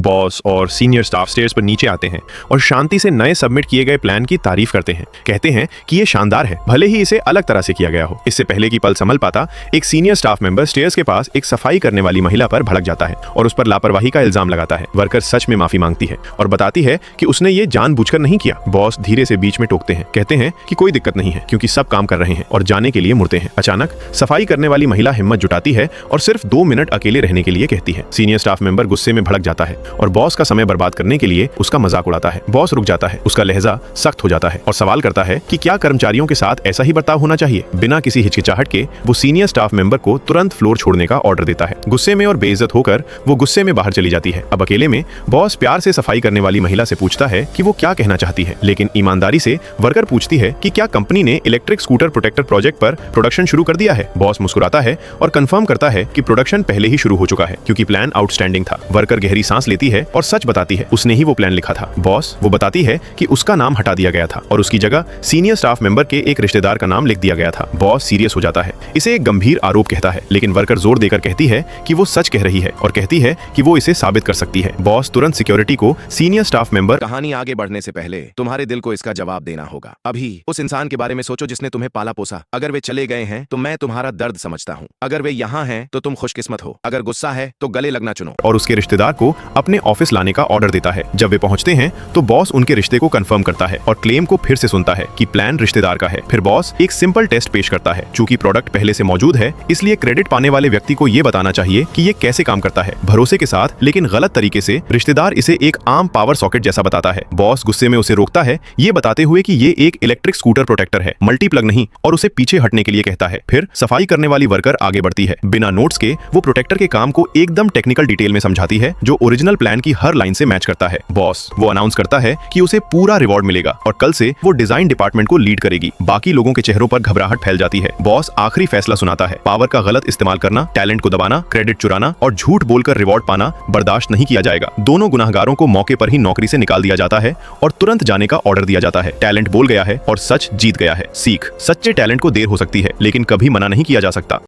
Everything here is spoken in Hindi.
बॉस और सीनियर स्टाफ स्टेयर्स पर नीचे आते हैं और शांति से नए सबमिट किए गए प्लान की तारीफ करते हैं। कहते हैं कि ये शानदार है, भले ही इसे अलग तरह से किया गया हो। इससे पहले कि पल संभल पाता, एक सीनियर स्टाफ मेंबर स्टेयर्स के पास एक सफाई करने वाली महिला पर भड़क जाता है और उस पर लापरवाही का इल्जाम लगाता है। वर्कर सच में माफी मांगती है और बताती है कि उसने ये जानबूझकर नहीं किया। बॉस धीरे से बीच में टोकते हैं, कहते हैं कि कोई दिक्कत नहीं है क्योंकि सब काम कर रहे हैं, और जाने के लिए मुड़ते हैं। अचानक सफाई करने वाली महिला हिम्मत जुटाती है और सिर्फ 2 मिनट अकेले रहने के लिए कहती है। सीनियर स्टाफ मेंबर गुस्से में भड़क जाता है और बॉस का समय बर्बाद करने के लिए उसका मजाक उड़ाता है। बॉस रुक जाता है, उसका लहजा सख्त हो जाता है और सवाल करता है कि क्या कर्मचारियों के साथ ऐसा ही बर्ताव होना चाहिए। बिना किसी हिचकिचाहट के वो सीनियर स्टाफ मेंबर को तुरंत फ्लोर छोड़ने का ऑर्डर देता है। गुस्से में और बेइज्जत होकर वो गुस्से में बाहर चली जाती है। अब अकेले में बॉस प्यार से सफाई करने वाली महिला से पूछता है कि वो क्या कहना चाहती है, लेकिन ईमानदारी से वर्कर पूछती है कि क्या कंपनी ने इलेक्ट्रिक स्कूटर प्रोटेक्टर प्रोजेक्ट पर प्रोडक्शन शुरू कर दिया है। बॉस मुस्कुराता है और कंफर्म करता है कि प्रोडक्शन पहले ही शुरू हो चुका है क्योंकि प्लान आउटस्टैंडिंग था। वर्कर गहरी सांस लेती है और सच बताती है, उसने ही वो प्लान लिखा था। बॉस वो बताती है कि उसका नाम हटा दिया गया था और उसकी जगह सीनियर स्टाफ मेंबर के एक रिश्तेदार का नाम लिख दिया गया था। बॉस सीरियस हो जाता है, इसे एक गंभीर आरोप कहता है, लेकिन वर्कर जोर देकर कहती है कि वो सच कह रही है और कहती है कि वो इसे साबित कर सकती है। बॉस तुरंत सिक्योरिटी को सीनियर स्टाफ मेंबर कहानी आगे बढ़ने से पहले तुम्हारे दिल को इसका जवाब देना होगा। अभी उस इंसान के बारे में सोचो जिसने तुम्हें पाला पोसा। अगर वे चले गए हैं तो मैं तुम्हारा दर्द समझता हूँ। अगर वे यहाँ हैं तो तुम खुशकिस्मत हो। अगर गुस्सा है तो गले लगना चुनो। और उसके रिश्तेदार को अपने ऑफिस लाने का ऑर्डर देता है। जब वे पहुंचते हैं तो बॉस उनके रिश्ते को कंफर्म करता है और क्लेम को फिर से सुनता है कि प्लान रिश्तेदार का है। फिर बॉस एक सिंपल टेस्ट पेश करता है। चूंकि प्रोडक्ट पहले से मौजूद है, इसलिए क्रेडिट पाने वाले व्यक्ति को ये बताना चाहिए कि ये कैसे काम करता है। भरोसे के साथ लेकिन गलत तरीके से रिश्तेदार इसे एक आम पावर सॉकेट जैसा बताता है। बॉस गुस्से में उसे रोकता है, ये बताते हुए कि ये एक इलेक्ट्रिक स्कूटर प्रोटेक्टर है, मल्टी प्लग नहीं, और उसे पीछे हटने के लिए कहता है। फिर सफाई करने वाली वर्कर आगे बढ़ती है। बिना नोट्स के वो प्रोटेक्टर के काम को एकदम टेक्निकल डिटेल में समझाती है, जो ओरिजिनल प्लान की हर लाइन से मैच करता है। बॉस वो अनाउंस करता है कि उसे पूरा रिवॉर्ड मिलेगा और कल से वो डिजाइन डिपार्टमेंट को लीड करेगी। बाकी लोगों के चेहरों पर घबराहट फैल जाती है। बॉस आखिरी फैसला सुनाता है, पावर का गलत इस्तेमाल करना, टैलेंट को दबाना, क्रेडिट चुराना और झूठ बोलकर रिवॉर्ड पाना बर्दाश्त नहीं किया जाएगा। दोनों गुनाहगारों को मौके पर ही नौकरी से निकाल दिया जाता है और तुरंत जाने का ऑर्डर दिया जाता है। टैलेंट बोल गया है और सच जीत गया है। सीख, सच्चे टैलेंट को देर हो सकती है लेकिन कभी मना नहीं किया जा सकता।